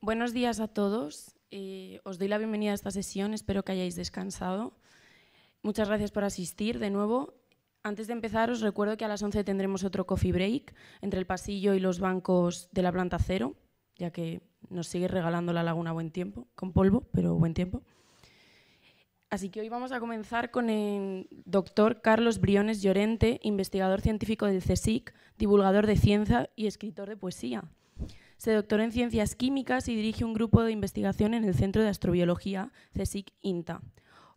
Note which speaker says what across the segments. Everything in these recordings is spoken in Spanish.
Speaker 1: Buenos días a todos. Os doy la bienvenida a esta sesión. Espero que hayáis descansado. Muchas gracias por asistir de nuevo. Antes de empezar, os recuerdo que a las 11 tendremos otro coffee break entre el pasillo y los bancos de la planta cero, ya que nos sigue regalando la laguna buen tiempo, con polvo, pero buen tiempo. Así que hoy vamos a comenzar con el doctor Carlos Briones Llorente, investigador científico del CSIC, divulgador de ciencia y escritor de poesía. Se doctoró en Ciencias Químicas y dirige un grupo de investigación en el Centro de Astrobiología, CSIC-INTA.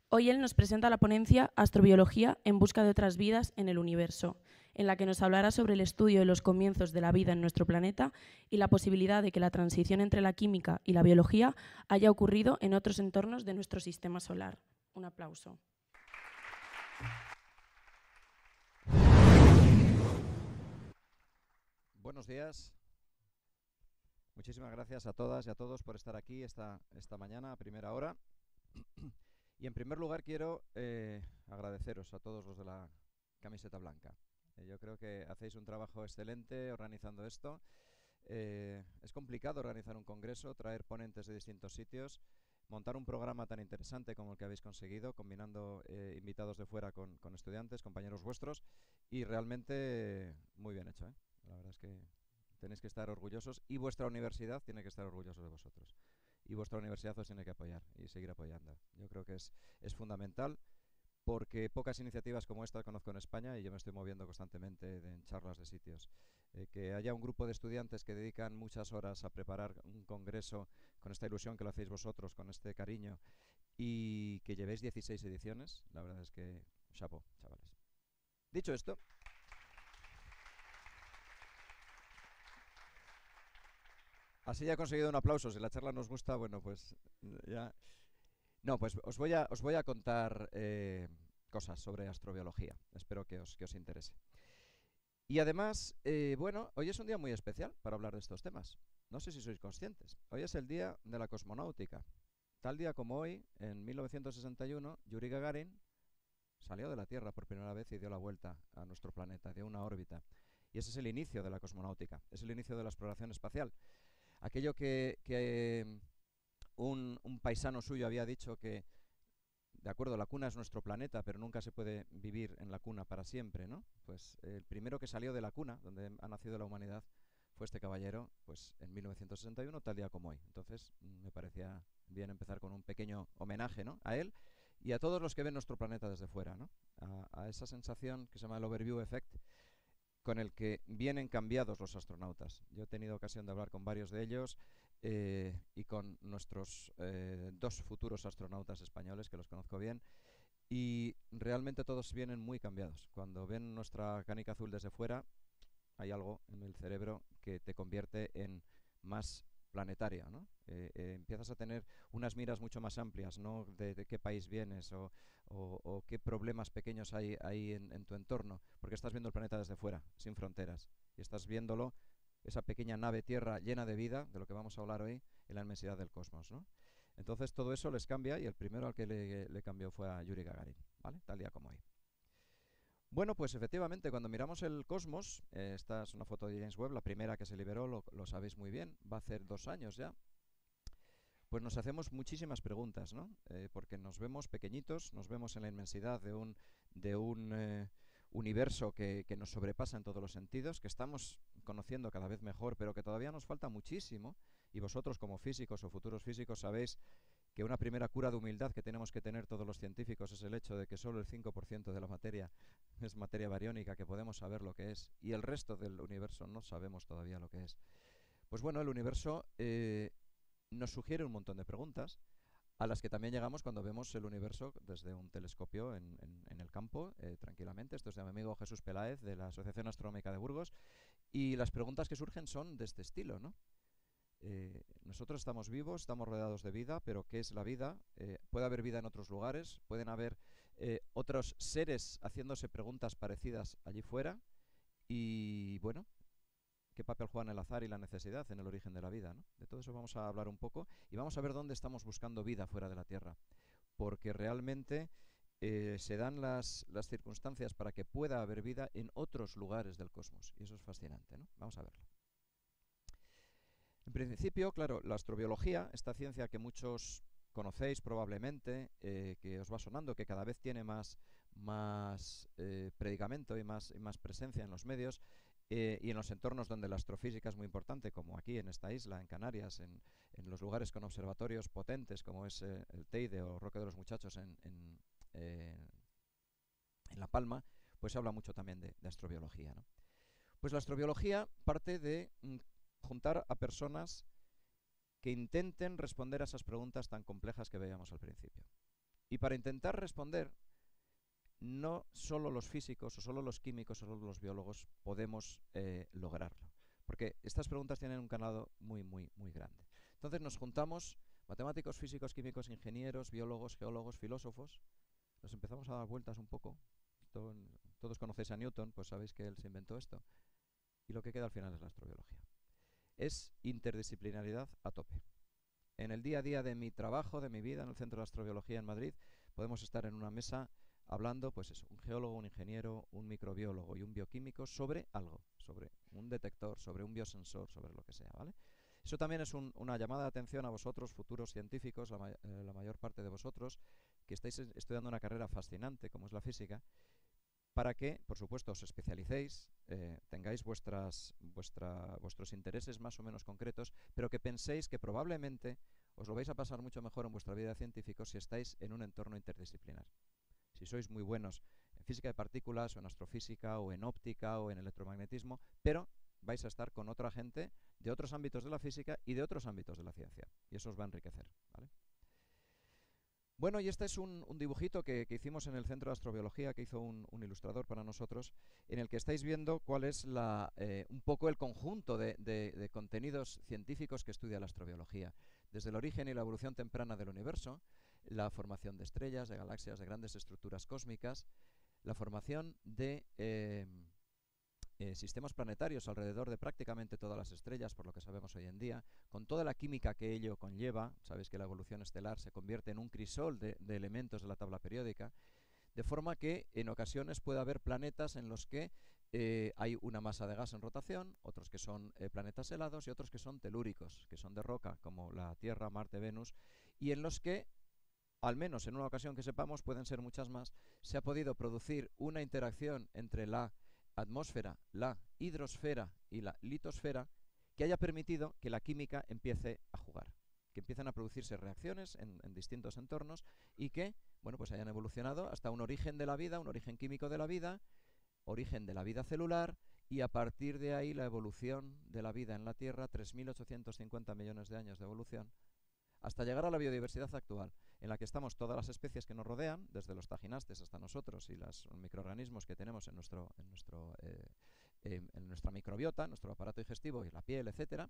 Speaker 1: Hoy él nos presenta la ponencia Astrobiología en busca de otras vidas en el universo, en la que nos hablará sobre el estudio de los comienzos de la vida en nuestro planeta y la posibilidad de que la transición entre la química y la biología haya ocurrido en otros entornos de nuestro sistema solar. Un aplauso.
Speaker 2: Buenos días. Muchísimas gracias a todas y a todos por estar aquí esta mañana a primera hora. Y en primer lugar quiero agradeceros a todos los de la camiseta blanca. Yo creo que hacéis un trabajo excelente organizando esto. Es complicado organizar un congreso, traer ponentes de distintos sitios, montar un programa tan interesante como el que habéis conseguido, combinando invitados de fuera con estudiantes, compañeros vuestros, y realmente muy bien hecho, ¿eh? La verdad es que tenéis que estar orgullosos y vuestra universidad tiene que estar orgullosa de vosotros. Y vuestra universidad os tiene que apoyar y seguir apoyando. Yo creo que es fundamental porque pocas iniciativas como esta conozco en España y yo me estoy moviendo constantemente en charlas de sitios. Que haya un grupo de estudiantes que dedican muchas horas a preparar un congreso con esta ilusión que lo hacéis vosotros, con este cariño, y que llevéis 16 ediciones, la verdad es que chapo, chavales. Dicho esto, así ya he conseguido un aplauso. Si la charla nos gusta, bueno, pues ya. No, pues os voy a contar cosas sobre astrobiología. Espero que os interese. Y además, bueno, hoy es un día muy especial para hablar de estos temas. No sé si sois conscientes. Hoy es el Día de la Cosmonáutica. Tal día como hoy, en 1961, Yuri Gagarin salió de la Tierra por primera vez y dio la vuelta a nuestro planeta, dio una órbita. Y ese es el inicio de la cosmonáutica, es el inicio de la exploración espacial. Aquello que un paisano suyo había dicho que, de acuerdo, la cuna es nuestro planeta, pero nunca se puede vivir en la cuna para siempre, ¿no? Pues el primero que salió de la cuna, donde ha nacido la humanidad, fue este caballero, pues en 1961, tal día como hoy. Entonces, me parecía bien empezar con un pequeño homenaje, ¿no?, a él y a todos los que ven nuestro planeta desde fuera, ¿no? A esa sensación que se llama el overview effect, con el que vienen cambiados los astronautas. Yo he tenido ocasión de hablar con varios de ellos y con nuestros dos futuros astronautas españoles, que los conozco bien, y realmente todos vienen muy cambiados. Cuando ven nuestra canica azul desde fuera, hay algo en el cerebro que te convierte en más planetaria, ¿no? Empiezas a tener unas miras mucho más amplias, no de qué país vienes o qué problemas pequeños hay en tu entorno, porque estás viendo el planeta desde fuera, sin fronteras, y estás viéndolo, esa pequeña nave Tierra llena de vida, de lo que vamos a hablar hoy, en la inmensidad del cosmos, ¿no? Entonces todo eso les cambia y el primero al que le cambió fue a Yuri Gagarin, ¿vale? Tal día como hoy. Bueno, pues efectivamente, cuando miramos el cosmos, esta es una foto de James Webb, la primera que se liberó, lo sabéis muy bien, va a hacer 2 años ya, pues nos hacemos muchísimas preguntas, ¿no? Porque nos vemos pequeñitos, nos vemos en la inmensidad de un universo que nos sobrepasa en todos los sentidos, que estamos conociendo cada vez mejor, pero que todavía nos falta muchísimo, y vosotros como físicos o futuros físicos sabéis que una primera cura de humildad que tenemos que tener todos los científicos es el hecho de que solo el 5% de la materia es materia bariónica, que podemos saber lo que es, y el resto del universo no sabemos todavía lo que es. Pues bueno, el universo nos sugiere un montón de preguntas a las que también llegamos cuando vemos el universo desde un telescopio en el campo, tranquilamente. Esto es de mi amigo Jesús Peláez, de la Asociación Astronómica de Burgos, y las preguntas que surgen son de este estilo, ¿no? Nosotros estamos vivos, estamos rodeados de vida, pero ¿qué es la vida? ¿Puede haber vida en otros lugares? ¿Pueden haber otros seres haciéndose preguntas parecidas allí fuera? Y bueno, ¿qué papel juegan el azar y la necesidad en el origen de la vida, ¿no? De todo eso vamos a hablar un poco y vamos a ver dónde estamos buscando vida fuera de la Tierra, porque realmente se dan las circunstancias para que pueda haber vida en otros lugares del cosmos, y eso es fascinante, ¿no? Vamos a verlo. En principio, claro, la astrobiología, esta ciencia que muchos conocéis probablemente, que os va sonando, que cada vez tiene más predicamento y más presencia en los medios y en los entornos donde la astrofísica es muy importante, como aquí en esta isla, en Canarias, en los lugares con observatorios potentes como es el Teide o Roque de los Muchachos en La Palma, pues se habla mucho también de astrobiología, ¿no? Pues la astrobiología parte de juntar a personas que intenten responder a esas preguntas tan complejas que veíamos al principio. Y para intentar responder, no solo los físicos o solo los químicos o solo los biólogos podemos lograrlo, porque estas preguntas tienen un calado muy, muy, muy grande. Entonces nos juntamos matemáticos, físicos, químicos, ingenieros, biólogos, geólogos, filósofos, nos empezamos a dar vueltas un poco. Todos conocéis a Newton, pues sabéis que él se inventó esto, y lo que queda al final es la astrobiología. Es interdisciplinaridad a tope. En el día a día de mi trabajo, de mi vida en el Centro de Astrobiología en Madrid, podemos estar en una mesa hablando, pues eso, un geólogo, un ingeniero, un microbiólogo y un bioquímico sobre algo, sobre un detector, sobre un biosensor, sobre lo que sea, ¿vale? Eso también es una llamada de atención a vosotros, futuros científicos, la mayor parte de vosotros, que estáis estudiando una carrera fascinante como es la física, para que, por supuesto, os especialicéis, tengáis vuestros intereses más o menos concretos, pero que penséis que probablemente os lo vais a pasar mucho mejor en vuestra vida de científicos si estáis en un entorno interdisciplinar. Si sois muy buenos en física de partículas, o en astrofísica, o en óptica, o en electromagnetismo, pero vais a estar con otra gente de otros ámbitos de la física y de otros ámbitos de la ciencia, y eso os va a enriquecer, ¿vale? Bueno, y este es un dibujito que hicimos en el Centro de Astrobiología, que hizo un ilustrador para nosotros, en el que estáis viendo cuál es un poco el conjunto de contenidos científicos que estudia la astrobiología. Desde el origen y la evolución temprana del universo, la formación de estrellas, de galaxias, de grandes estructuras cósmicas, la formación de sistemas planetarios alrededor de prácticamente todas las estrellas, por lo que sabemos hoy en día, con toda la química que ello conlleva. Sabéis que la evolución estelar se convierte en un crisol de elementos de la tabla periódica, de forma que en ocasiones puede haber planetas en los que hay una masa de gas en rotación, otros que son planetas helados y otros que son telúricos, que son de roca, como la Tierra, Marte, Venus, y en los que, al menos en una ocasión que sepamos, pueden ser muchas más, se ha podido producir una interacción entre la atmósfera, la hidrosfera y la litosfera que haya permitido que la química empiece a jugar, que empiecen a producirse reacciones en distintos entornos y que, bueno, pues hayan evolucionado hasta un origen de la vida, un origen químico de la vida, origen de la vida celular, y a partir de ahí la evolución de la vida en la Tierra, 3.850 millones de años de evolución, hasta llegar a la biodiversidad actual, en la que estamos todas las especies que nos rodean, desde los taginastes hasta nosotros y los microorganismos que tenemos en nuestra microbiota, nuestro aparato digestivo y la piel, etcétera,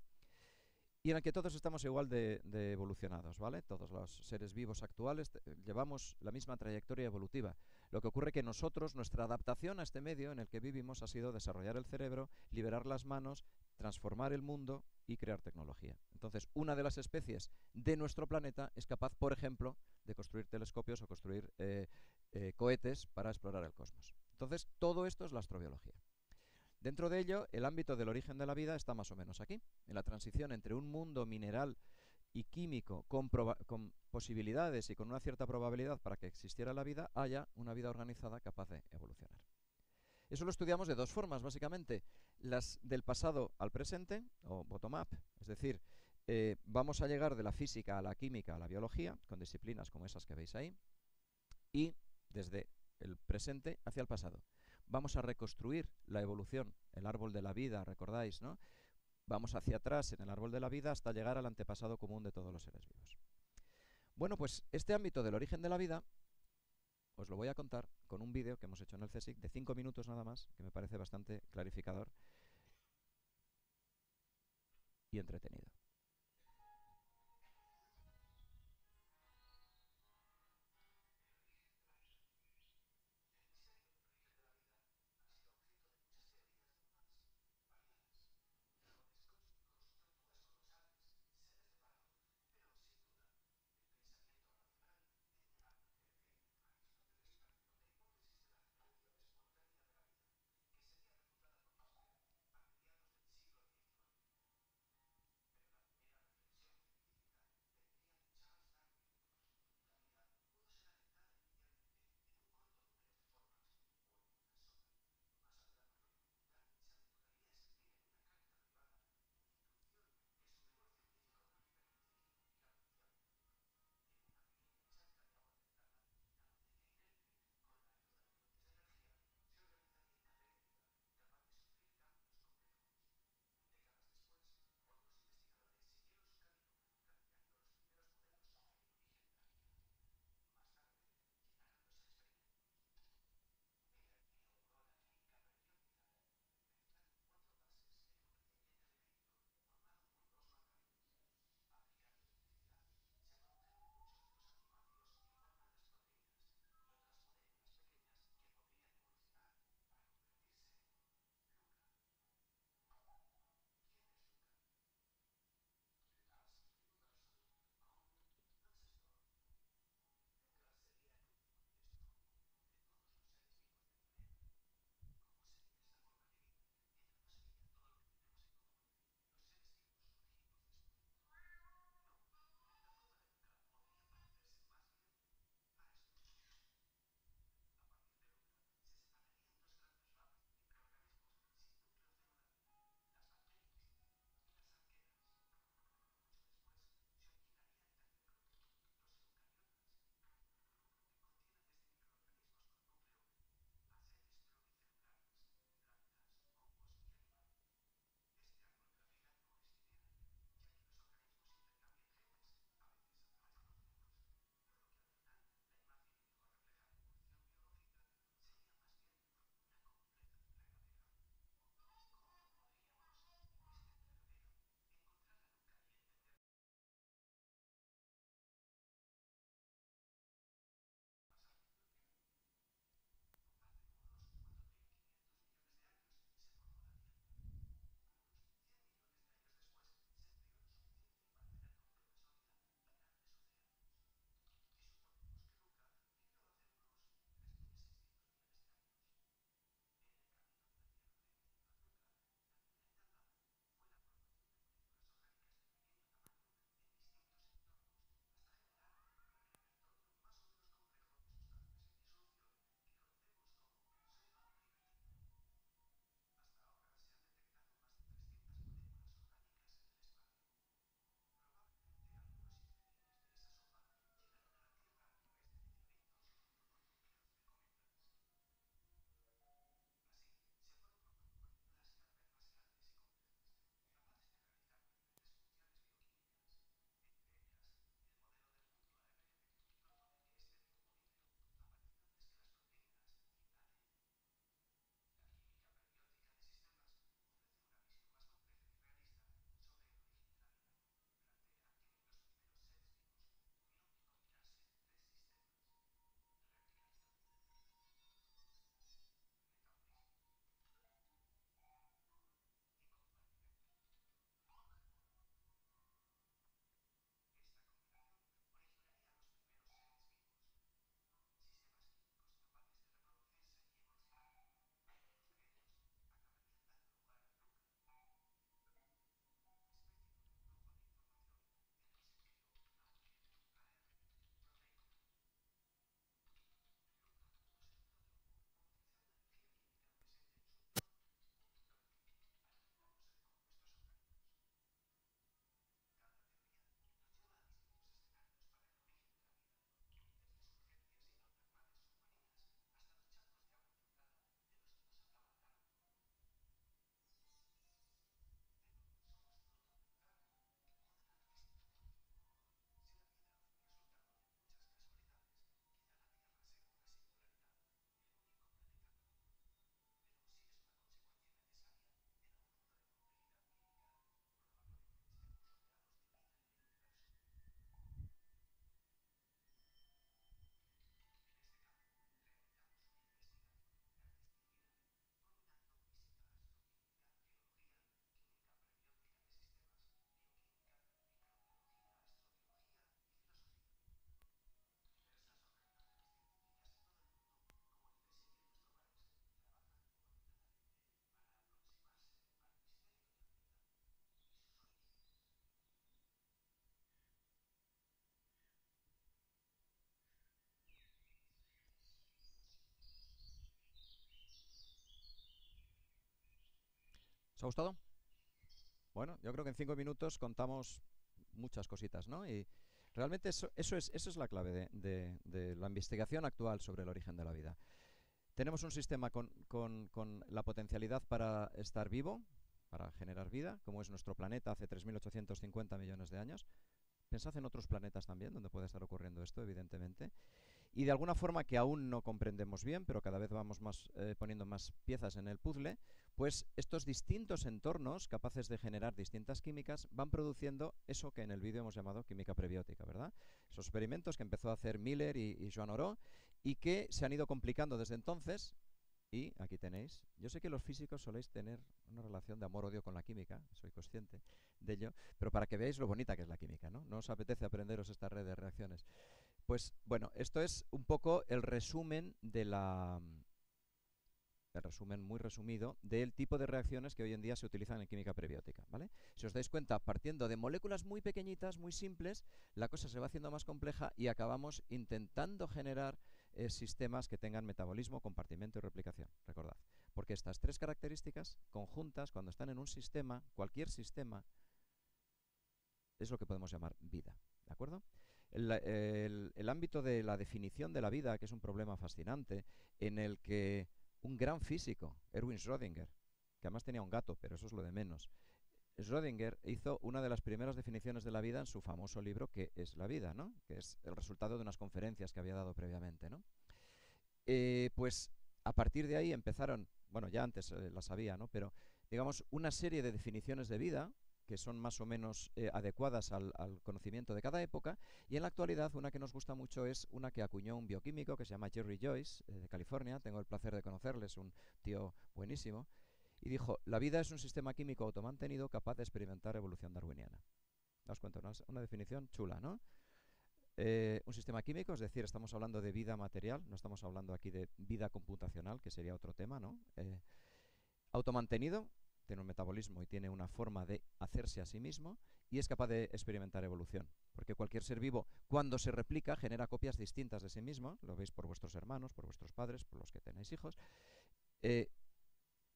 Speaker 2: y en el que todos estamos igual de evolucionados, ¿vale? Todos los seres vivos actuales llevamos la misma trayectoria evolutiva. Lo que ocurre que nosotros, nuestra adaptación a este medio en el que vivimos ha sido desarrollar el cerebro, liberar las manos, transformar el mundo y crear tecnología. Entonces, una de las especies de nuestro planeta es capaz, por ejemplo, de construir telescopios o construir cohetes para explorar el cosmos. Entonces, todo esto es la astrobiología. Dentro de ello, el ámbito del origen de la vida está más o menos aquí, en la transición entre un mundo mineral y químico con posibilidades y con una cierta probabilidad para que existiera la vida, haya una vida organizada capaz de evolucionar. Eso lo estudiamos de dos formas, básicamente, las del pasado al presente, o bottom-up, es decir, vamos a llegar de la física a la química a la biología, con disciplinas como esas que veis ahí, y desde el presente hacia el pasado. Vamos a reconstruir la evolución, el árbol de la vida, recordáis, ¿no? Vamos hacia atrás en el árbol de la vida hasta llegar al antepasado común de todos los seres vivos. Bueno, pues este ámbito del origen de la vida os lo voy a contar con un vídeo que hemos hecho en el CSIC de 5 minutos nada más, que me parece bastante clarificador y entretenido. ha gustado? Bueno, yo creo que en 5 minutos contamos muchas cositas, ¿no? Y realmente eso es la clave de la investigación actual sobre el origen de la vida. Tenemos un sistema con la potencialidad para estar vivo, para generar vida, como es nuestro planeta hace 3.850 millones de años. Pensad en otros planetas también donde puede estar ocurriendo esto, evidentemente. Y de alguna forma que aún no comprendemos bien, pero cada vez vamos poniendo más piezas en el puzzle, pues estos distintos entornos capaces de generar distintas químicas van produciendo eso que en el vídeo hemos llamado química prebiótica, ¿verdad? Esos experimentos que empezó a hacer Miller y Joan Oró y que se han ido complicando desde entonces. Y aquí tenéis, yo sé que los físicos soléis tener una relación de amor-odio con la química, soy consciente de ello, pero para que veáis lo bonita que es la química, ¿no? No os apetece aprenderos esta red de reacciones. Pues bueno, esto es un poco el resumen el resumen muy resumido del tipo de reacciones que hoy en día se utilizan en química prebiótica, ¿vale? Si os dais cuenta, partiendo de moléculas muy pequeñitas, muy simples, la cosa se va haciendo más compleja y acabamos intentando generar sistemas que tengan metabolismo, compartimento y replicación, recordad. Porque estas tres características conjuntas, cuando están en un sistema, cualquier sistema, es lo que podemos llamar vida, ¿de acuerdo? El ámbito de la definición de la vida, que es un problema fascinante, en el que un gran físico, Erwin Schrödinger, que además tenía un gato, pero eso es lo de menos, Schrödinger hizo una de las primeras definiciones de la vida en su famoso libro, ¿Qué es la vida?, ¿no? Que es el resultado de unas conferencias que había dado previamente, ¿no? Pues a partir de ahí empezaron, bueno, ya antes las había, ¿no? Pero digamos, una serie de definiciones de vida que son más o menos adecuadas al conocimiento de cada época, y en la actualidad una que nos gusta mucho es una que acuñó un bioquímico que se llama Jerry Joyce, de California. Tengo el placer de conocerle, es un tío buenísimo, y dijo: la vida es un sistema químico automantenido capaz de experimentar evolución darwiniana. ¿Os cuento? Una definición chula, ¿no? Un sistema químico, es decir, estamos hablando de vida material, no estamos hablando aquí de vida computacional, que sería otro tema, ¿no? Automantenido, tiene un metabolismo y tiene una forma de hacerse a sí mismo, y es capaz de experimentar evolución, porque cualquier ser vivo, cuando se replica, genera copias distintas de sí mismo. Lo veis por vuestros hermanos, por vuestros padres, por los que tenéis hijos,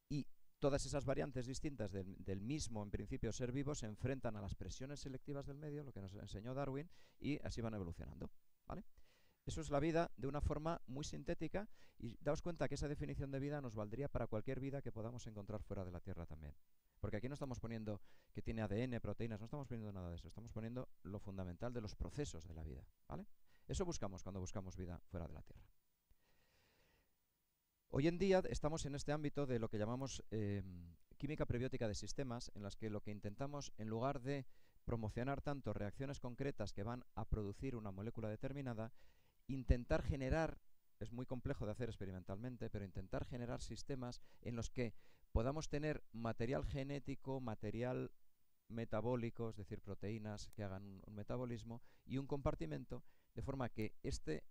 Speaker 2: y todas esas variantes distintas del mismo, en principio, ser vivo se enfrentan a las presiones selectivas del medio, lo que nos enseñó Darwin, y así van evolucionando, ¿vale? Eso es la vida de una forma muy sintética, y daos cuenta que esa definición de vida nos valdría para cualquier vida que podamos encontrar fuera de la Tierra también. Porque aquí no estamos poniendo que tiene ADN, proteínas, no estamos poniendo nada de eso, estamos poniendo lo fundamental de los procesos de la vida, ¿vale? Eso buscamos cuando buscamos vida fuera de la Tierra. Hoy en día estamos en este ámbito de lo que llamamos química prebiótica de sistemas, en las que lo que intentamos, en lugar de promocionar tanto reacciones concretas que van a producir una molécula determinada, intentar generar, es muy complejo de hacer experimentalmente, pero intentar generar sistemas en los que podamos tener material genético, material metabólico, es decir, proteínas que hagan un metabolismo, y un compartimento, de forma que este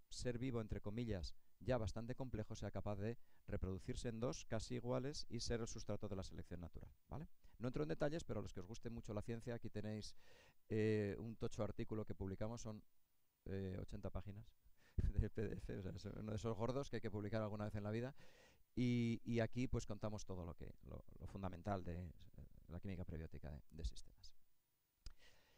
Speaker 2: ser vivo, entre comillas, ya bastante complejo, sea capaz de reproducirse en dos casi iguales y ser el sustrato de la selección natural, ¿vale? No entro en detalles, pero a los que os guste mucho la ciencia, aquí tenéis un tocho artículo que publicamos, son 80 páginas de PDF, o sea, es uno de esos gordos que hay que publicar alguna vez en la vida, y aquí pues contamos todo lo fundamental de la química prebiótica de sistemas.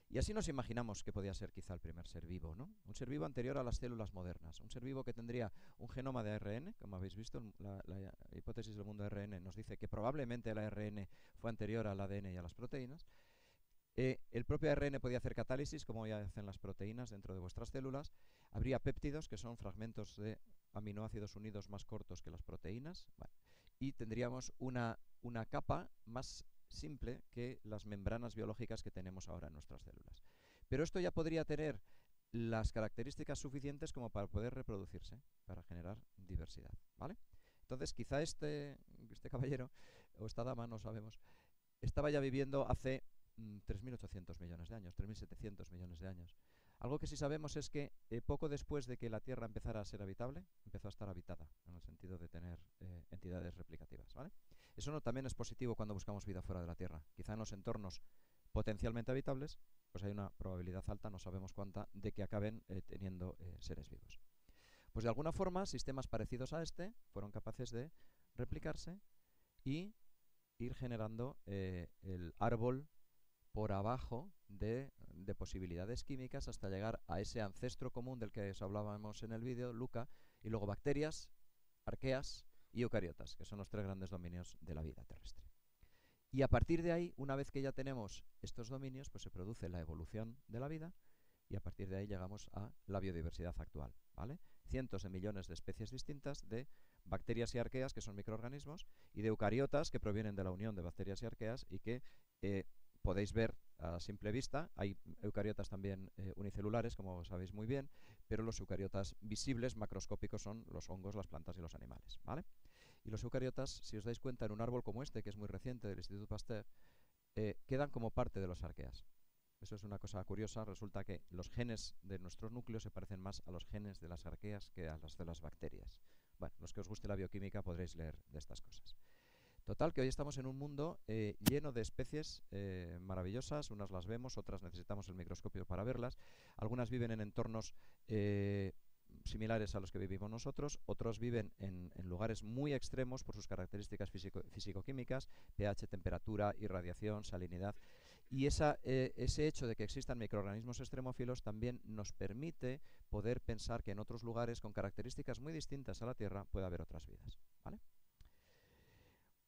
Speaker 2: Y así nos imaginamos que podía ser quizá el primer ser vivo, ¿no? Un ser vivo anterior a las células modernas, un ser vivo que tendría un genoma de ARN, como habéis visto, la hipótesis del mundo ARN nos dice que probablemente el ARN fue anterior al ADN y a las proteínas. El propio ARN podía hacer catálisis, como ya hacen las proteínas dentro de vuestras células. Habría péptidos, que son fragmentos de aminoácidos unidos más cortos que las proteínas. Vale. Y tendríamos una capa más simple que las membranas biológicas que tenemos ahora en nuestras células. Pero esto ya podría tener las características suficientes como para poder reproducirse, para generar diversidad, ¿vale? Entonces, quizá este caballero, o esta dama, no sabemos, estaba ya viviendo hace 3.800 millones de años, 3.700 millones de años. Algo que sí sabemos es que poco después de que la Tierra empezara a ser habitable, empezó a estar habitada, en el sentido de tener entidades replicativas, ¿vale? Eso también es positivo cuando buscamos vida fuera de la Tierra. Quizá en los entornos potencialmente habitables, pues hay una probabilidad alta, no sabemos cuánta, de que acaben teniendo seres vivos. Pues de alguna forma, sistemas parecidos a este fueron capaces de replicarse y ir generando el árbol por abajo de posibilidades químicas hasta llegar a ese ancestro común del que os hablábamos en el vídeo, Luca, y luego bacterias, arqueas y eucariotas, que son los 3 grandes dominios de la vida terrestre. Y a partir de ahí, una vez que ya tenemos estos dominios, pues se produce la evolución de la vida y a partir de ahí llegamos a la biodiversidad actual, ¿vale? Cientos de millones de especies distintas de bacterias y arqueas, que son microorganismos, y de eucariotas, que provienen de la unión de bacterias y arqueas y que podéis ver a simple vista. Hay eucariotas también unicelulares, como sabéis muy bien, pero los eucariotas visibles, macroscópicos, son los hongos, las plantas y los animales, ¿vale? Y los eucariotas, si os dais cuenta, en un árbol como este, que es muy reciente, del Instituto Pasteur, quedan como parte de los arqueas. Eso es una cosa curiosa. Resulta que los genes de nuestros núcleos se parecen más a los genes de las arqueas que a los de las bacterias. Bueno, los que os guste la bioquímica podréis leer de estas cosas. Total, que hoy estamos en un mundo lleno de especies maravillosas. Unas las vemos, otras necesitamos el microscopio para verlas. Algunas viven en entornos similares a los que vivimos nosotros, otros viven en lugares muy extremos por sus características físico-químicas, pH, temperatura, irradiación, salinidad. Y ese hecho de que existan microorganismos extremófilos también nos permite poder pensar que en otros lugares con características muy distintas a la Tierra puede haber otras vidas, ¿vale?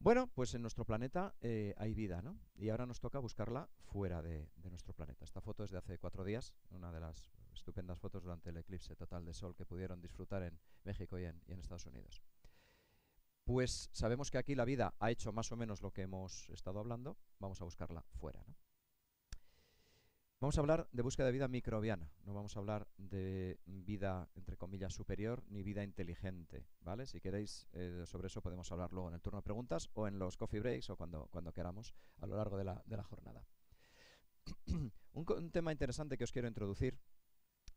Speaker 2: Bueno, pues en nuestro planeta hay vida, ¿no? Y ahora nos toca buscarla fuera de nuestro planeta. Esta foto es de hace 4 días, una de las estupendas fotos durante el eclipse total de sol que pudieron disfrutar en México y en Estados Unidos. Pues sabemos que aquí la vida ha hecho más o menos lo que hemos estado hablando. Vamos a buscarla fuera, ¿no? Vamos a hablar de búsqueda de vida microbiana, no vamos a hablar de vida, entre comillas, superior, ni vida inteligente, ¿vale? Si queréis, sobre eso podemos hablar luego en el turno de preguntas o en los coffee breaks o cuando queramos a lo largo de la jornada. Un tema interesante que os quiero introducir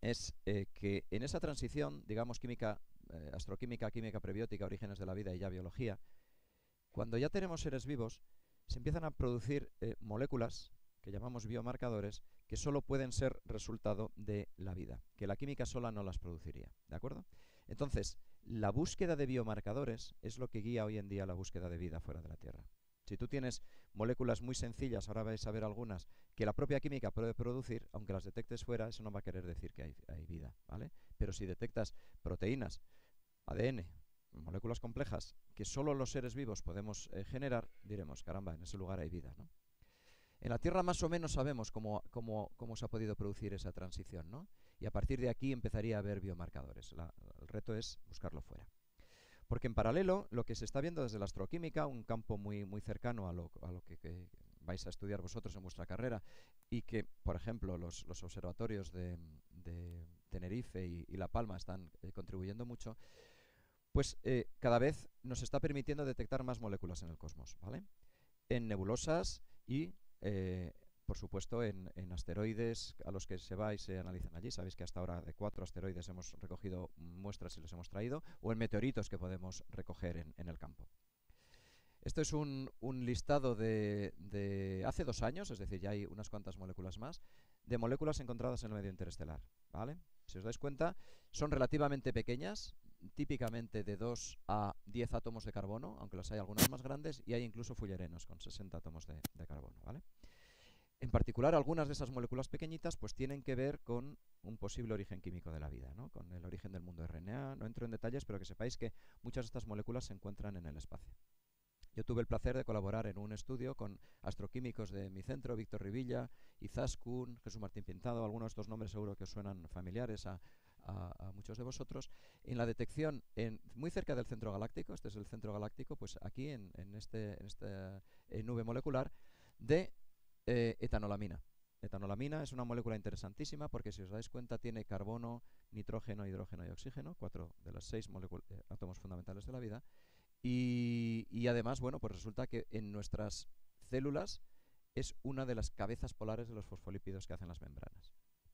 Speaker 2: es que en esa transición, digamos, química, astroquímica, química prebiótica, orígenes de la vida y ya biología, cuando ya tenemos seres vivos, se empiezan a producir moléculas que llamamos biomarcadores, que solo pueden ser resultado de la vida, que la química sola no las produciría, ¿de acuerdo? Entonces, la búsqueda de biomarcadores es lo que guía hoy en día la búsqueda de vida fuera de la Tierra. Si tú tienes moléculas muy sencillas, ahora vais a ver algunas, que la propia química puede producir, aunque las detectes fuera, eso no va a querer decir que hay vida, ¿vale? Pero si detectas proteínas, ADN, moléculas complejas, que solo los seres vivos podemos generar, diremos, caramba, en ese lugar hay vida, ¿no? En la Tierra más o menos sabemos cómo se ha podido producir esa transición, ¿no? Y a partir de aquí empezaría a haber biomarcadores. El reto es buscarlo fuera. Porque en paralelo, lo que se está viendo desde la astroquímica, un campo muy, muy cercano a lo que vais a estudiar vosotros en vuestra carrera, y que, por ejemplo, los observatorios de Tenerife y La Palma están contribuyendo mucho, pues cada vez nos está permitiendo detectar más moléculas en el cosmos, ¿vale? En nebulosas y por supuesto, en asteroides a los que se va y se analizan allí. Sabéis que hasta ahora de 4 asteroides hemos recogido muestras y los hemos traído, o en meteoritos que podemos recoger en el campo. Esto es un listado de hace 2 años, es decir, ya hay unas cuantas moléculas más, de moléculas encontradas en el medio interestelar, ¿vale? Si os dais cuenta, son relativamente pequeñas, típicamente de 2 a 10 átomos de carbono, aunque las hay algunas más grandes, y hay incluso fullerenos con 60 átomos de carbono, ¿vale? En particular, algunas de esas moléculas pequeñitas pues tienen que ver con un posible origen químico de la vida, ¿no? Con el origen del mundo RNA. No entro en detalles, pero que sepáis que muchas de estas moléculas se encuentran en el espacio. Yo tuve el placer de colaborar en un estudio con astroquímicos de mi centro, Víctor Rivilla, Izaskun, Jesús Martín Pintado. Algunos de estos nombres seguro que os suenan familiares a muchos de vosotros, en la detección muy cerca del centro galáctico. Este es el centro galáctico, pues aquí en esta nube molecular de etanolamina. Etanolamina es una molécula interesantísima porque, si os dais cuenta, tiene carbono, nitrógeno, hidrógeno y oxígeno, 4 de los 6 átomos fundamentales de la vida. Y además, bueno, pues resulta que en nuestras células es una de las cabezas polares de los fosfolípidos que hacen las membranas.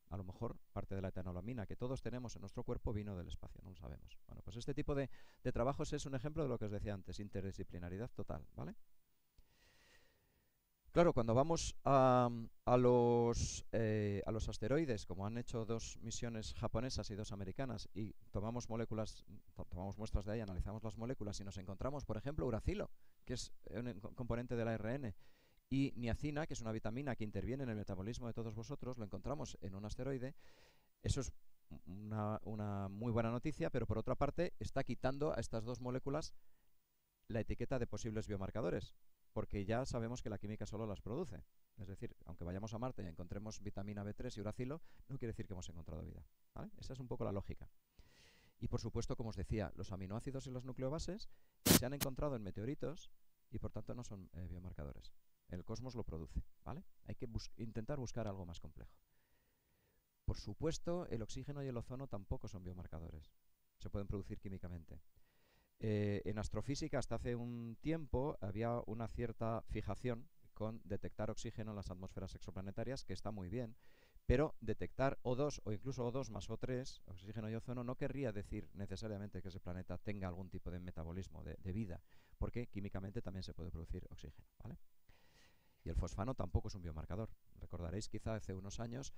Speaker 2: A lo mejor parte de la etanolamina que todos tenemos en nuestro cuerpo vino del espacio, no lo sabemos. Bueno, pues este tipo de trabajos es un ejemplo de lo que os decía antes, interdisciplinaridad total, ¿vale? Claro, cuando vamos a los asteroides, como han hecho dos misiones japonesas y dos americanas, y tomamos moléculas, tomamos muestras de ahí, analizamos las moléculas y nos encontramos, por ejemplo, uracilo, que es un componente del ARN, y niacina, que es una vitamina que interviene en el metabolismo de todos vosotros, lo encontramos en un asteroide. Eso es una muy buena noticia, pero por otra parte está quitando a estas dos moléculas la etiqueta de posibles biomarcadores, porque ya sabemos que la química solo las produce. Es decir, aunque vayamos a Marte y encontremos vitamina B3 y uracilo, no quiere decir que hemos encontrado vida, ¿vale? Esa es un poco la lógica. Y por supuesto, como os decía, los aminoácidos y los nucleobases se han encontrado en meteoritos y por tanto no son biomarcadores. El cosmos lo produce, ¿vale? Hay que intentar buscar algo más complejo. Por supuesto, el oxígeno y el ozono tampoco son biomarcadores. Se pueden producir químicamente. En astrofísica, hasta hace un tiempo, había una cierta fijación con detectar oxígeno en las atmósferas exoplanetarias, que está muy bien, pero detectar O2 o incluso O2 más O3, oxígeno y ozono, no querría decir necesariamente que ese planeta tenga algún tipo de metabolismo, de vida, porque químicamente también se puede producir oxígeno, ¿vale? Y el fosfano tampoco es un biomarcador. Recordaréis quizá hace unos años,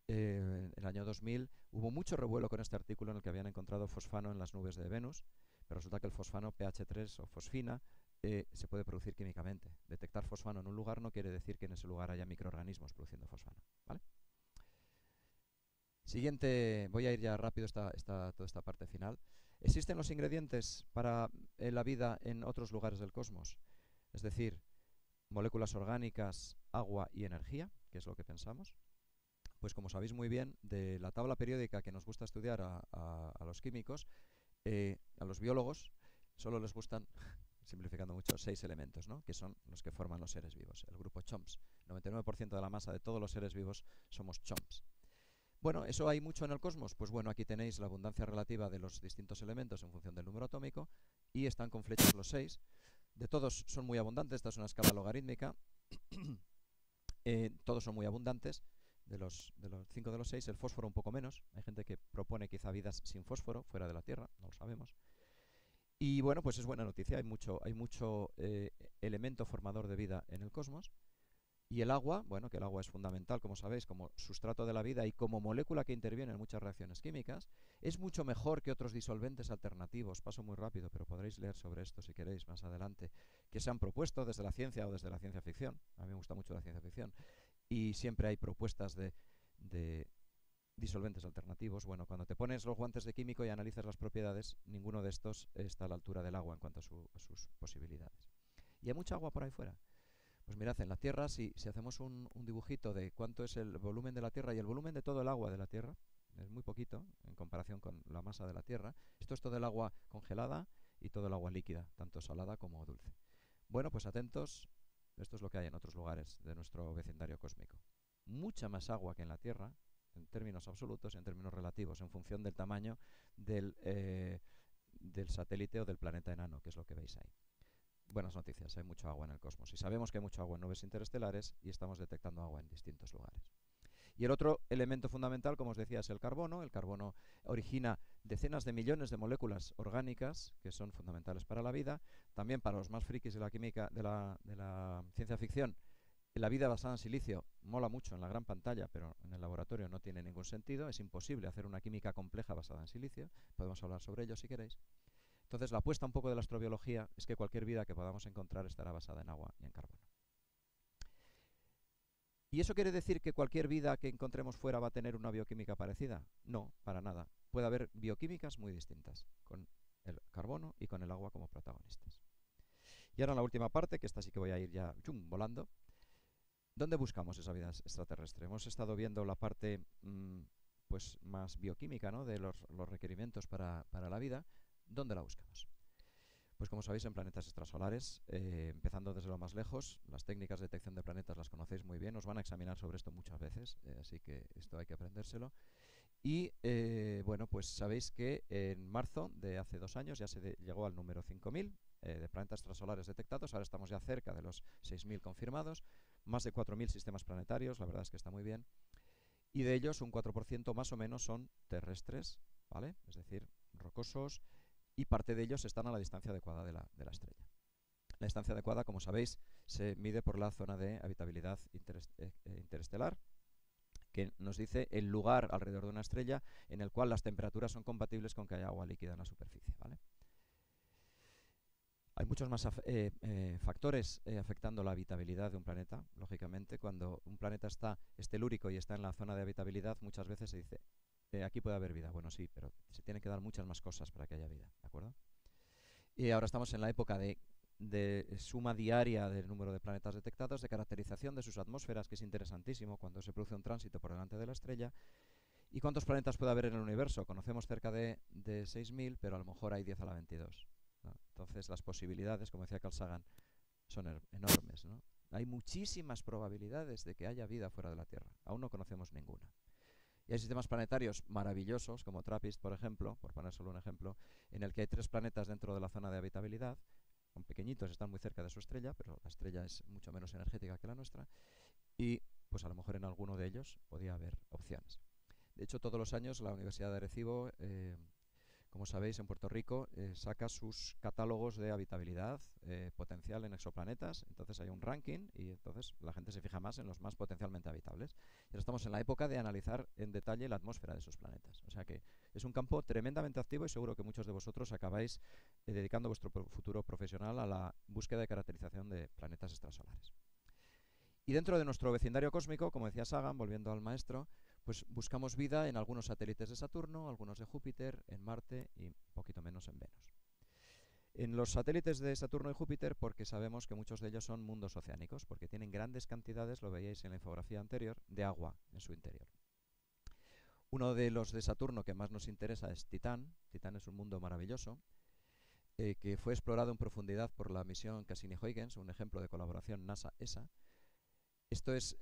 Speaker 2: en el año 2000, hubo mucho revuelo con este artículo en el que habían encontrado fosfano en las nubes de Venus, pero resulta que el fosfano pH3 o fosfina se puede producir químicamente. Detectar fosfano en un lugar no quiere decir que en ese lugar haya microorganismos produciendo fosfano, ¿vale? Siguiente, voy a ir ya rápido toda esta parte final. ¿Existen los ingredientes para la vida en otros lugares del cosmos? Es decir, moléculas orgánicas, agua y energía, que es lo que pensamos. Pues como sabéis muy bien, de la tabla periódica que nos gusta estudiar a los químicos, a los biólogos solo les gustan, simplificando mucho, 6 elementos, ¿no? Que son los que forman los seres vivos, el grupo CHOMS. 99% de la masa de todos los seres vivos somos CHOMS. Bueno, ¿eso hay mucho en el cosmos? Pues bueno, aquí tenéis la abundancia relativa de los distintos elementos en función del número atómico y están con flechas los 6. De todos son muy abundantes, esta es una escala logarítmica. Todos son muy abundantes. De los 5 de los 6, el fósforo un poco menos. Hay gente que propone quizá vidas sin fósforo fuera de la Tierra, no lo sabemos. Y bueno, pues es buena noticia, hay mucho elemento formador de vida en el cosmos. Y el agua, bueno, que el agua es fundamental, como sabéis, como sustrato de la vida y como molécula que interviene en muchas reacciones químicas, es mucho mejor que otros disolventes alternativos. Paso muy rápido, pero podréis leer sobre esto si queréis más adelante, que se han propuesto desde la ciencia o desde la ciencia ficción. A mí me gusta mucho la ciencia ficción. Y siempre hay propuestas de disolventes alternativos. Bueno, cuando te pones los guantes de químico y analizas las propiedades, ninguno de estos está a la altura del agua en cuanto a sus posibilidades. Y hay mucha agua por ahí fuera. Pues mirad, en la Tierra, si hacemos un dibujito de cuánto es el volumen de la Tierra y el volumen de todo el agua de la Tierra, es muy poquito en comparación con la masa de la Tierra. Esto es todo el agua congelada y todo el agua líquida, tanto salada como dulce. Bueno, pues atentos, esto es lo que hay en otros lugares de nuestro vecindario cósmico. Mucha más agua que en la Tierra, en términos absolutos y en términos relativos, en función del tamaño del satélite o del planeta enano, que es lo que veis ahí. Buenas noticias, hay mucha agua en el cosmos. Y sabemos que hay mucha agua en nubes interestelares y estamos detectando agua en distintos lugares. Y el otro elemento fundamental, como os decía, es el carbono. El carbono origina decenas de millones de moléculas orgánicas que son fundamentales para la vida. También para los más frikis de la química, de la ciencia ficción, la vida basada en silicio mola mucho en la gran pantalla, pero en el laboratorio no tiene ningún sentido. Es imposible hacer una química compleja basada en silicio. Podemos hablar sobre ello si queréis. Entonces, la apuesta un poco de la astrobiología es que cualquier vida que podamos encontrar estará basada en agua y en carbono. ¿Y eso quiere decir que cualquier vida que encontremos fuera va a tener una bioquímica parecida? No, para nada. Puede haber bioquímicas muy distintas, con el carbono y con el agua como protagonistas. Y ahora la última parte, que esta sí que voy a ir ya volando. ¿Dónde buscamos esa vida extraterrestre? Hemos estado viendo la parte pues más bioquímica, ¿no?, de los requerimientos para la vida. ¿Dónde la buscamos? Pues como sabéis, en planetas extrasolares, empezando desde lo más lejos. Las técnicas de detección de planetas las conocéis muy bien, os van a examinar sobre esto muchas veces, así que esto hay que aprendérselo. Y bueno, pues sabéis que en marzo de hace 2 años ya se llegó al número 5000 de planetas extrasolares detectados. Ahora estamos ya cerca de los 6000 confirmados, más de 4000 sistemas planetarios, la verdad es que está muy bien. Y de ellos un 4% más o menos son terrestres, ¿vale? Es decir, rocosos, y parte de ellos están a la distancia adecuada de la estrella. La distancia adecuada, como sabéis, se mide por la zona de habitabilidad interestelar, que nos dice el lugar alrededor de una estrella en el cual las temperaturas son compatibles con que haya agua líquida en la superficie, ¿vale? Hay muchos más factores afectando la habitabilidad de un planeta. Lógicamente, cuando un planeta es telúrico y está en la zona de habitabilidad, muchas veces se dice, aquí puede haber vida. Bueno, sí, pero se tienen que dar muchas más cosas para que haya vida, ¿de acuerdo? Y ahora estamos en la época de suma diaria del número de planetas detectados, de caracterización de sus atmósferas, que es interesantísimo cuando se produce un tránsito por delante de la estrella. ¿Y cuántos planetas puede haber en el universo? Conocemos cerca de 6.000, pero a lo mejor hay 10 a la 22. ¿No? Entonces las posibilidades, como decía Carl Sagan, son enormes, ¿no? Hay muchísimas probabilidades de que haya vida fuera de la Tierra. Aún no conocemos ninguna. Y hay sistemas planetarios maravillosos, como TRAPPIST, por ejemplo, por poner solo un ejemplo, en el que hay 3 planetas dentro de la zona de habitabilidad. Son pequeñitos, están muy cerca de su estrella, pero la estrella es mucho menos energética que la nuestra. Y pues a lo mejor en alguno de ellos podía haber opciones. De hecho, todos los años la Universidad de Arecibo, como sabéis, en Puerto Rico, saca sus catálogos de habitabilidad potencial en exoplanetas. Entonces hay un ranking y entonces la gente se fija más en los más potencialmente habitables. Y ahora estamos en la época de analizar en detalle la atmósfera de esos planetas. O sea que es un campo tremendamente activo y seguro que muchos de vosotros acabáis dedicando vuestro futuro profesional a la búsqueda y caracterización de planetas extrasolares. Y dentro de nuestro vecindario cósmico, como decía Sagan, volviendo al maestro, pues buscamos vida en algunos satélites de Saturno, algunos de Júpiter, en Marte y un poquito menos en Venus. En los satélites de Saturno y Júpiter, porque sabemos que muchos de ellos son mundos oceánicos, porque tienen grandes cantidades, lo veíais en la infografía anterior, de agua en su interior. Uno de los de Saturno que más nos interesa es Titán. Titán es un mundo maravilloso, que fue explorado en profundidad por la misión Cassini-Huygens, un ejemplo de colaboración NASA-ESA. Esto es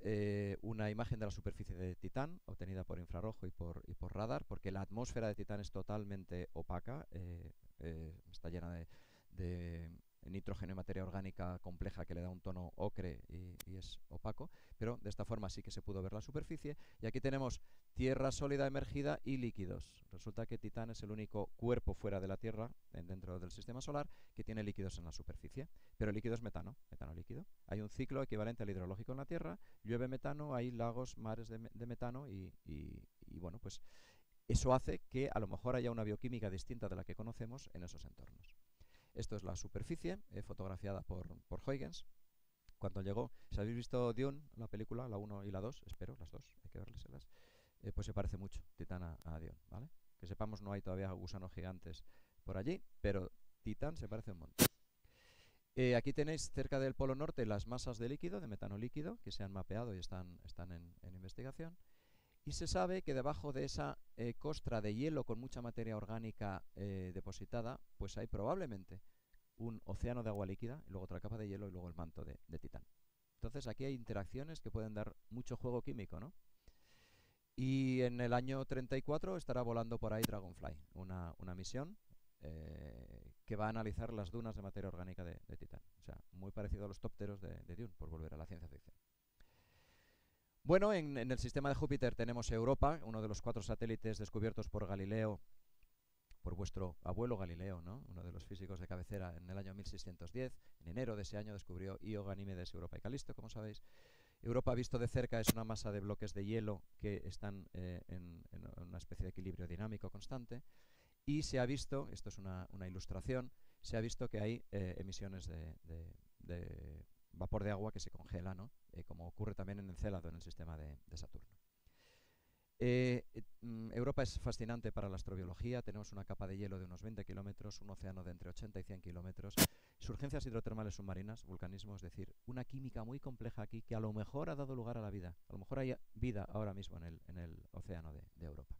Speaker 2: una imagen de la superficie de Titán, obtenida por infrarrojo y por radar, porque la atmósfera de Titán es totalmente opaca, está llena de nitrógeno y materia orgánica compleja que le da un tono ocre y es opaco, pero de esta forma sí que se pudo ver la superficie. Y aquí tenemos tierra sólida emergida y líquidos. Resulta que Titán es el único cuerpo fuera de la Tierra, dentro del sistema solar, que tiene líquidos en la superficie. Pero el líquido es metano líquido. Hay un ciclo equivalente al hidrológico en la Tierra, llueve metano, hay lagos, mares de metano y bueno, pues eso hace que a lo mejor haya una bioquímica distinta de la que conocemos en esos entornos. Esto es la superficie, fotografiada por Huygens. Cuando llegó, si habéis visto Dune, la película, la 1 y la 2, espero, las dos, hay que verlas, pues se parece mucho Titán a Dune, ¿vale? Que sepamos, no hay todavía gusanos gigantes por allí, pero Titán se parece un montón. Aquí tenéis cerca del polo norte las masas de líquido, de metano líquido, que se han mapeado y están en investigación. Y se sabe que debajo de esa costra de hielo con mucha materia orgánica depositada, pues hay probablemente un océano de agua líquida, y luego otra capa de hielo y luego el manto de Titán. Entonces aquí hay interacciones que pueden dar mucho juego químico, ¿no? Y en el año 34 estará volando por ahí Dragonfly, una misión que va a analizar las dunas de materia orgánica de Titán. O sea, muy parecido a los tópteros de Dune, por volver a la ciencia ficción. Bueno, en el sistema de Júpiter tenemos Europa, uno de los 4 satélites descubiertos por Galileo, por vuestro abuelo Galileo, ¿no? Uno de los físicos de cabecera en el año 1610. En enero de ese año descubrió Io, Ganímedes, Europa y Calisto, como sabéis. Europa, visto de cerca, es una masa de bloques de hielo que están en una especie de equilibrio dinámico constante. Y se ha visto, esto es una ilustración, se ha visto que hay emisiones de vapor de agua que se congela, ¿no? Como ocurre también en Encélado, en el sistema de Saturno. Europa es fascinante para la astrobiología. Tenemos una capa de hielo de unos 20 kilómetros, un océano de entre 80 y 100 kilómetros, surgencias hidrotermales submarinas, vulcanismo, es decir, una química muy compleja aquí que a lo mejor ha dado lugar a la vida. A lo mejor hay vida ahora mismo en el océano de Europa.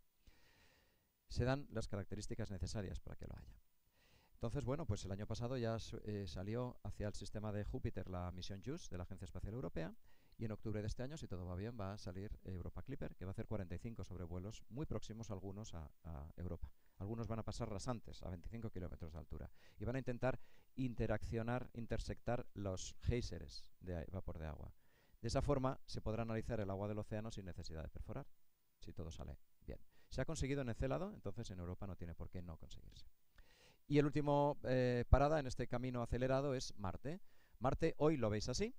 Speaker 2: Se dan las características necesarias para que lo haya. Entonces, bueno, pues el año pasado ya salió hacia el sistema de Júpiter la misión JUICE de la Agencia Espacial Europea, y en octubre de este año, si todo va bien, va a salir Europa Clipper, que va a hacer 45 sobrevuelos muy próximos algunos a Europa. Algunos van a pasar rasantes, a 25 kilómetros de altura, y van a intentar intersectar los géiseres de vapor de agua. De esa forma se podrá analizar el agua del océano sin necesidad de perforar, si todo sale bien. Se ha conseguido en Encélado, entonces en Europa no tiene por qué no conseguirse. Y el último parada en este camino acelerado es Marte. Marte hoy lo veis así.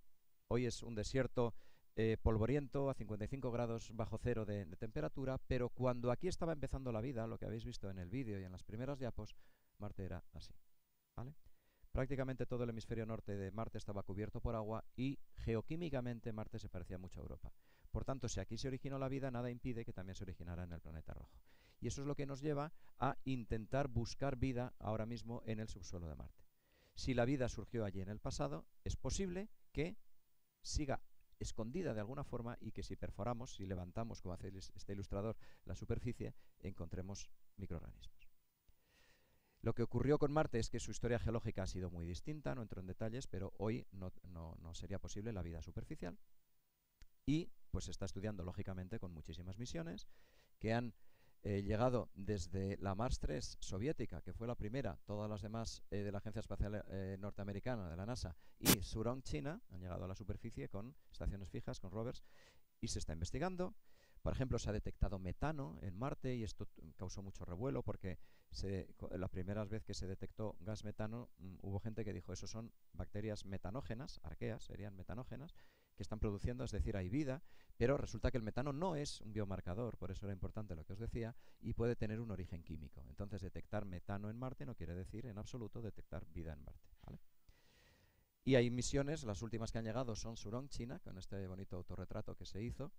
Speaker 2: Hoy es un desierto polvoriento a 55 grados bajo cero de temperatura, pero cuando aquí estaba empezando la vida, lo que habéis visto en el vídeo y en las primeras diapos, Marte era así, ¿vale? Prácticamente todo el hemisferio norte de Marte estaba cubierto por agua y geoquímicamente Marte se parecía mucho a Europa. Por tanto, si aquí se originó la vida, nada impide que también se originara en el planeta rojo. Y eso es lo que nos lleva a intentar buscar vida ahora mismo en el subsuelo de Marte. Si la vida surgió allí en el pasado, es posible que siga escondida de alguna forma y que si perforamos, si levantamos, como hace este ilustrador, la superficie, encontremos microorganismos. Lo que ocurrió con Marte es que su historia geológica ha sido muy distinta, no entro en detalles, pero hoy no sería posible la vida superficial. Y pues se está estudiando, lógicamente, con muchísimas misiones que han llegado desde la Mars 3 soviética, que fue la primera, todas las demás de la Agencia Espacial Norteamericana, de la NASA, y Zhurong, China, han llegado a la superficie con estaciones fijas, con rovers, y se está investigando. Por ejemplo, se ha detectado metano en Marte y esto causó mucho revuelo porque la primera vez que se detectó gas metano hubo gente que dijo eso son bacterias metanógenas, arqueas serían metanógenas, que están produciendo, es decir, hay vida, pero resulta que el metano no es un biomarcador, por eso era importante lo que os decía, y puede tener un origen químico. Entonces, detectar metano en Marte no quiere decir en absoluto detectar vida en Marte, ¿vale? Y hay misiones, las últimas que han llegado son Zhurong, China, con este bonito autorretrato que se hizo,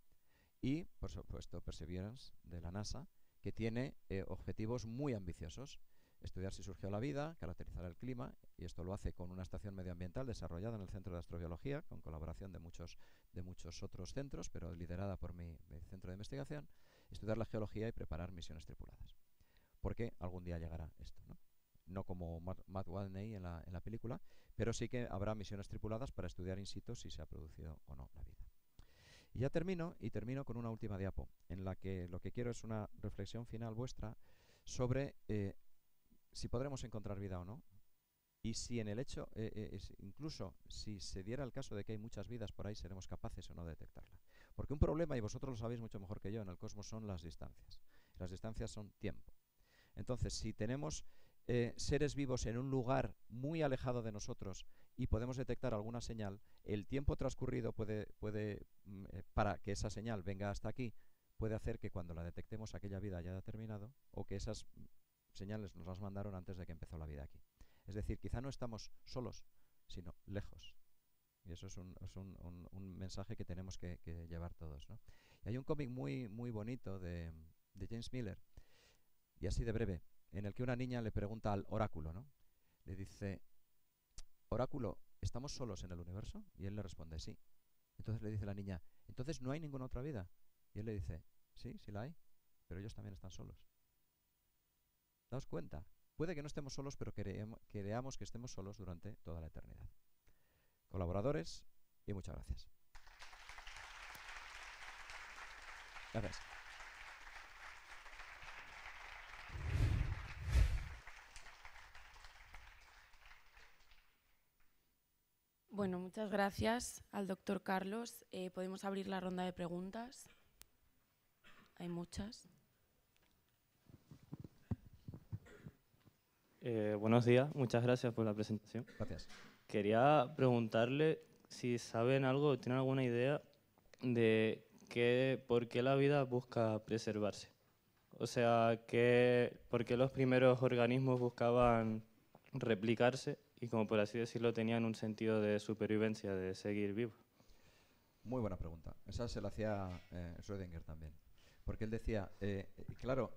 Speaker 2: y, por supuesto, Perseverance, de la NASA, que tiene objetivos muy ambiciosos. Estudiar si surgió la vida, caracterizar el clima, y esto lo hace con una estación medioambiental desarrollada en el Centro de Astrobiología, con colaboración de muchos otros centros, pero liderada por mi centro de investigación, estudiar la geología y preparar misiones tripuladas. Porque algún día llegará esto, ¿no? No como Matt Watney en la película, pero sí que habrá misiones tripuladas para estudiar in situ si se ha producido o no la vida. Y ya termino con una última diapo, en la que lo que quiero es una reflexión final vuestra sobre si podremos encontrar vida o no, y si en el hecho, incluso si se diera el caso de que hay muchas vidas por ahí, seremos capaces o no de detectarla. Porque un problema, y vosotros lo sabéis mucho mejor que yo, en el cosmos son las distancias. Las distancias son tiempo. Entonces, si tenemos seres vivos en un lugar muy alejado de nosotros y podemos detectar alguna señal, el tiempo transcurrido para que esa señal venga hasta aquí, puede hacer que cuando la detectemos aquella vida haya terminado o que esas señales nos las mandaron antes de que empezó la vida aquí. Es decir, quizá no estamos solos, sino lejos. Y eso es un mensaje que tenemos que llevar todos, ¿no? Y hay un cómic muy, muy bonito de James Miller, y así de breve, en el que una niña le pregunta al oráculo, ¿no? Le dice, oráculo, ¿estamos solos en el universo? Y él le responde, sí. Entonces le dice la niña, ¿entonces no hay ninguna otra vida? Y él le dice, sí, sí la hay, pero ellos también están solos. Daos cuenta, puede que no estemos solos, pero creamos que estemos solos durante toda la eternidad. Colaboradores, y muchas gracias. Gracias.
Speaker 1: Bueno, muchas gracias al doctor Carlos. Podemos abrir la ronda de preguntas. Hay muchas.
Speaker 3: Buenos días, muchas gracias por la presentación.
Speaker 2: Gracias.
Speaker 3: Quería preguntarle si saben algo, tienen alguna idea de por qué la vida busca preservarse. O sea, por qué los primeros organismos buscaban replicarse y, como por así decirlo, tenían un sentido de supervivencia, de seguir vivos.
Speaker 2: Muy buena pregunta. Esa se la hacía Schrödinger también. Porque él decía, claro,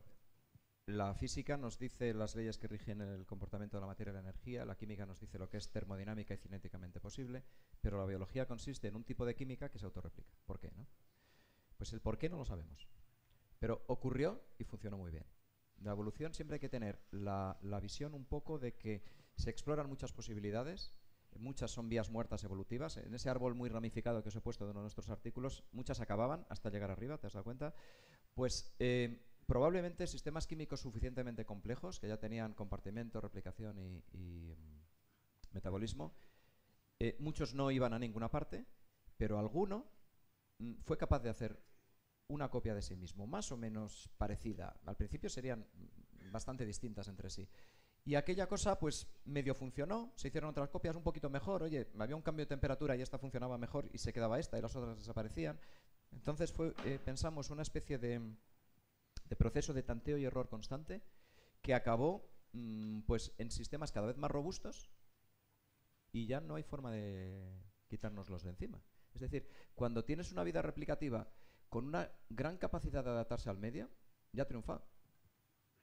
Speaker 2: la física nos dice las leyes que rigen el comportamiento de la materia y la energía, la química nos dice lo que es termodinámica y cinéticamente posible, pero la biología consiste en un tipo de química que se autorreplica. ¿Por qué, no? Pues el por qué no lo sabemos. Pero ocurrió y funcionó muy bien. La evolución siempre hay que tener la visión un poco de que se exploran muchas posibilidades, muchas son vías muertas evolutivas. En ese árbol muy ramificado que os he puesto de uno de nuestros artículos, muchas acababan hasta llegar arriba, ¿te has dado cuenta? Pues probablemente sistemas químicos suficientemente complejos, que ya tenían compartimento, replicación y metabolismo, muchos no iban a ninguna parte, pero alguno fue capaz de hacer una copia de sí mismo, más o menos parecida. Al principio serían bastante distintas entre sí. Y aquella cosa, pues, medio funcionó, se hicieron otras copias un poquito mejor, oye, había un cambio de temperatura y esta funcionaba mejor y se quedaba esta y las otras desaparecían. Entonces pensamos una especie de proceso de tanteo y error constante que acabó pues en sistemas cada vez más robustos y ya no hay forma de quitárnoslos de encima. Es decir, cuando tienes una vida replicativa con una gran capacidad de adaptarse al medio, ya ha triunfado.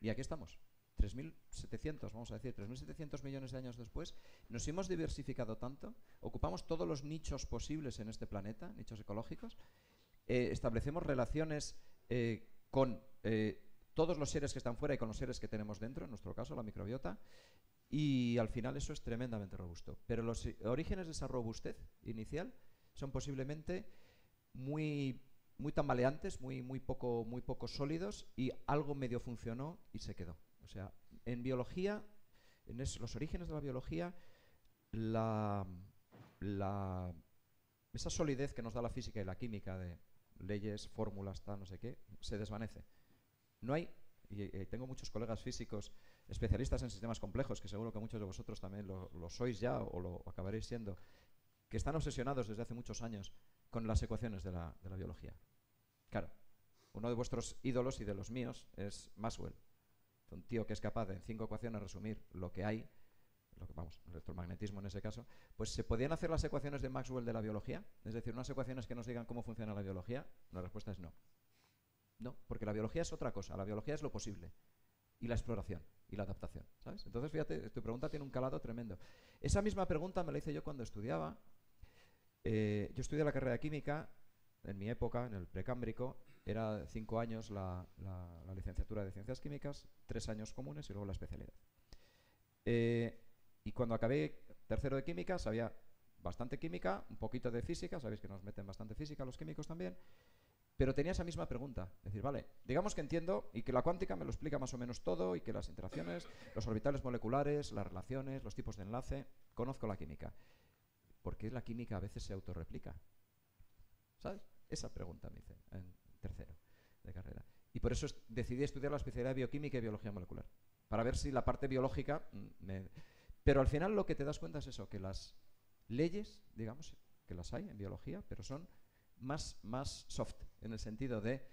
Speaker 2: Y aquí estamos. 3.700, vamos a decir, 3.700 millones de años después, nos hemos diversificado tanto, ocupamos todos los nichos posibles en este planeta, nichos ecológicos, establecemos relaciones con todos los seres que están fuera y con los seres que tenemos dentro, en nuestro caso la microbiota, y al final eso es tremendamente robusto. Pero los orígenes de esa robustez inicial son posiblemente muy tambaleantes, muy poco sólidos, y algo medio funcionó y se quedó. O sea, en biología, los orígenes de la biología, esa solidez que nos da la física y la química de leyes, fórmulas, tal, no sé qué, se desvanece. No hay, y tengo muchos colegas físicos especialistas en sistemas complejos, que seguro que muchos de vosotros también lo sois ya o lo acabaréis siendo, que están obsesionados desde hace muchos años con las ecuaciones de la biología. Claro, uno de vuestros ídolos y de los míos es Maxwell. Un tío que es capaz de en 5 ecuaciones resumir lo que hay, el electromagnetismo en ese caso. Pues ¿se podían hacer las ecuaciones de Maxwell de la biología? Es decir, unas ecuaciones que nos digan cómo funciona la biología. La respuesta es no. No, porque la biología es otra cosa. La biología es lo posible. Y la exploración y la adaptación, ¿sabes? Entonces, fíjate, tu pregunta tiene un calado tremendo. Esa misma pregunta me la hice yo cuando estudiaba. Yo estudié la carrera de química en mi época, en el precámbrico. Era 5 años la licenciatura de Ciencias Químicas, 3 años comunes y luego la especialidad. Y cuando acabé tercero de química, sabía bastante química, un poquito de física, sabéis que nos meten bastante física los químicos también, pero tenía esa misma pregunta. Es decir, vale, digamos que entiendo y que la cuántica me lo explica más o menos todo y que las interacciones, los orbitales moleculares, las relaciones, los tipos de enlace, conozco la química. ¿Por qué la química a veces se autorreplica? ¿Sabes? Esa pregunta me hice en tercero de carrera. Y por eso decidí estudiar la especialidad de bioquímica y biología molecular, para ver si la parte biológica Pero al final lo que te das cuenta es eso, que las leyes, digamos, que las hay en biología, pero son más soft, en el sentido de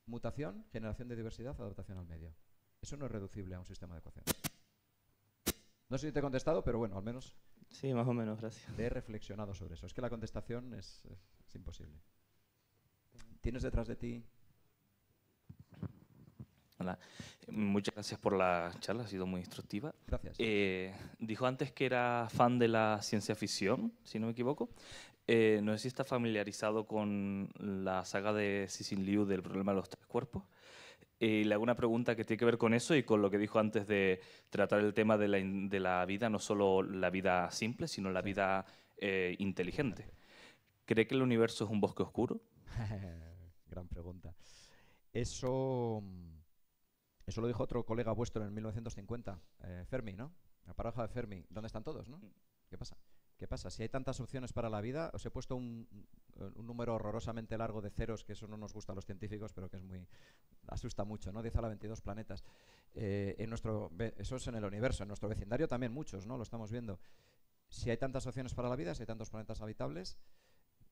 Speaker 2: mutación, generación de diversidad, adaptación al medio. Eso no es reducible a un sistema de ecuaciones. No sé si te he contestado, pero bueno, al menos...
Speaker 3: Sí, más o menos, gracias.
Speaker 2: He reflexionado sobre eso. Es que la contestación es imposible. ¿Tienes detrás de ti?
Speaker 4: Hola. Muchas gracias por la charla, ha sido muy instructiva.
Speaker 2: Gracias.
Speaker 4: Dijo antes que era fan de la ciencia ficción, si no me equivoco. No sé si está familiarizado con la saga de Cixin Liu del problema de los 3 cuerpos. Le hago una pregunta que tiene que ver con eso y con lo que dijo antes de tratar el tema de la vida, no solo la vida simple, sino la vida inteligente. ¿Cree que el universo es un bosque oscuro?
Speaker 2: Gran pregunta. Eso lo dijo otro colega vuestro en 1950, Fermi, ¿no? La paradoja de Fermi. ¿Dónde están todos, no? ¿Qué pasa? ¿Qué pasa? Si hay tantas opciones para la vida, os he puesto un número horrorosamente largo de ceros, que eso no nos gusta a los científicos, pero que asusta mucho, ¿no? 10 a la 22 planetas. Eso es en el universo. En nuestro vecindario también muchos, ¿no? Lo estamos viendo. Si hay tantas opciones para la vida, si hay tantos planetas habitables,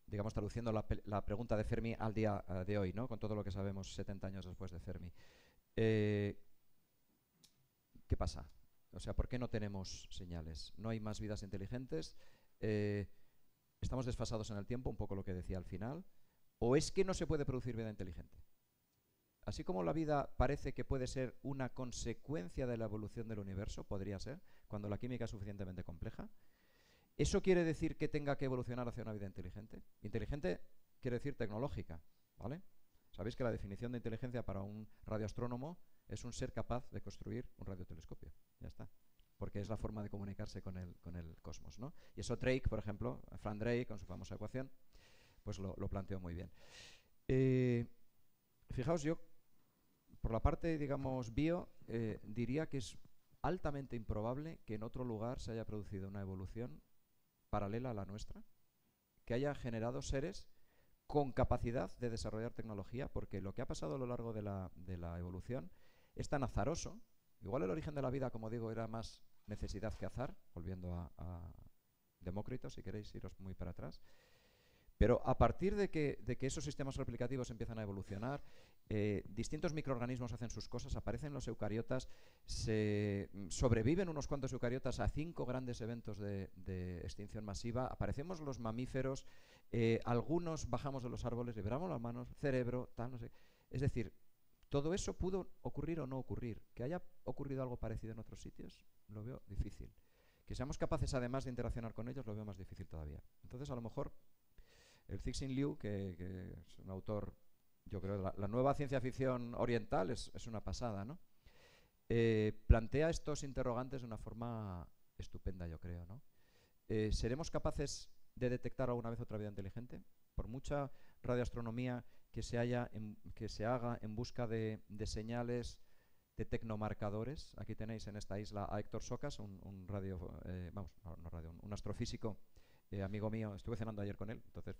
Speaker 2: digamos, traduciendo la pregunta de Fermi al día de hoy, ¿no? Con todo lo que sabemos 70 años después de Fermi. ¿Qué pasa? O sea, ¿por qué no tenemos señales? ¿No hay más vidas inteligentes? ¿Estamos desfasados en el tiempo? Un poco lo que decía al final. ¿O es que no se puede producir vida inteligente? Así como la vida parece que puede ser una consecuencia de la evolución del universo, podría ser, cuando la química es suficientemente compleja, ¿eso quiere decir que tenga que evolucionar hacia una vida inteligente? Inteligente quiere decir tecnológica, ¿vale? Sabéis que la definición de inteligencia para un radioastrónomo es un ser capaz de construir un radiotelescopio. Ya está. Porque es la forma de comunicarse con el cosmos, ¿no? Y eso Drake, por ejemplo, Frank Drake, con su famosa ecuación, pues lo planteó muy bien. Fijaos, yo, por la parte, digamos, bio, diría que es altamente improbable que en otro lugar se haya producido una evolución paralela a la nuestra, que haya generado seres con capacidad de desarrollar tecnología, porque lo que ha pasado a lo largo de la evolución es tan azaroso, Igual el origen de la vida, como digo, era más necesidad que azar, volviendo a Demócrito, si queréis iros muy para atrás. Pero a partir de que esos sistemas replicativos empiezan a evolucionar, distintos microorganismos hacen sus cosas, aparecen los eucariotas, sobreviven unos cuantos eucariotas a 5 grandes eventos de extinción masiva, aparecemos los mamíferos, algunos bajamos de los árboles, liberamos las manos, cerebro, tal, no sé. Es decir, todo eso pudo ocurrir o no ocurrir. Que haya ocurrido algo parecido en otros sitios, lo veo difícil. Que seamos capaces, además de interaccionar con ellos, lo veo más difícil todavía. Entonces, a lo mejor, el Cixin Liu, que es un autor, yo creo, la nueva ciencia ficción oriental es una pasada, ¿no? Plantea estos interrogantes de una forma estupenda, yo creo, ¿no? ¿Seremos capaces de detectar alguna vez otra vida inteligente? Por mucha radioastronomía que se haga en busca de señales de tecnomarcadores. Aquí tenéis en esta isla a Héctor Socas, un astrofísico, amigo mío. Estuve cenando ayer con él, entonces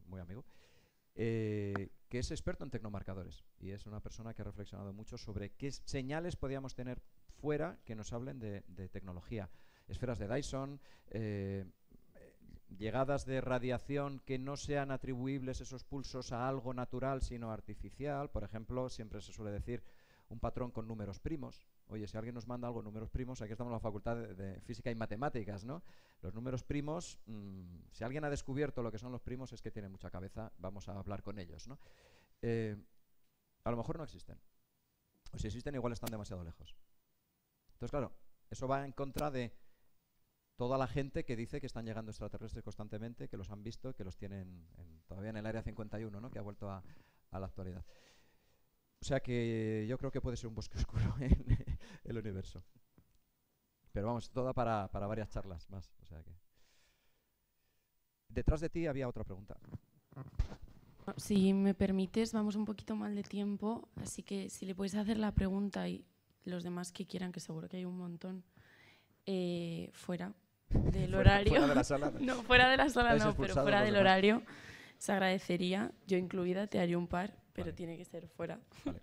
Speaker 2: muy amigo, que es experto en tecnomarcadores y es una persona que ha reflexionado mucho sobre qué señales podíamos tener fuera que nos hablen de tecnología. Esferas de Dyson, llegadas de radiación que no sean atribuibles esos pulsos a algo natural sino artificial. Por ejemplo, siempre se suele decir un patrón con números primos. Oye, si alguien nos manda algo en números primos, aquí estamos en la Facultad de Física y Matemáticas, ¿no? Los números primos, si alguien ha descubierto lo que son los primos, es que tiene mucha cabeza, vamos a hablar con ellos, ¿no? A lo mejor no existen. O si existen, igual están demasiado lejos. Entonces, claro, eso va en contra de toda la gente que dice que están llegando extraterrestres constantemente, que los han visto, que los tienen todavía en el Área 51, ¿no? Que ha vuelto a la actualidad. O sea que yo creo que puede ser un bosque oscuro en el universo. Pero vamos, toda para varias charlas más. O sea que... Detrás de ti había otra pregunta.
Speaker 1: Si me permites, vamos un poquito mal de tiempo, así que si le puedes hacer la pregunta y los demás que quieran, que seguro que hay un montón, fuera del horario.
Speaker 2: Fuera de la sala.
Speaker 1: No, fuera de la sala no, pero fuera del
Speaker 2: demás.
Speaker 1: horario se agradecería. Yo incluida te haría un par, pero
Speaker 2: Vale.
Speaker 1: tiene que ser fuera.
Speaker 2: Vale.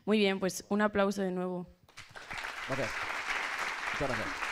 Speaker 1: Muy bien, pues un aplauso de nuevo.
Speaker 2: Gracias. Muchas gracias.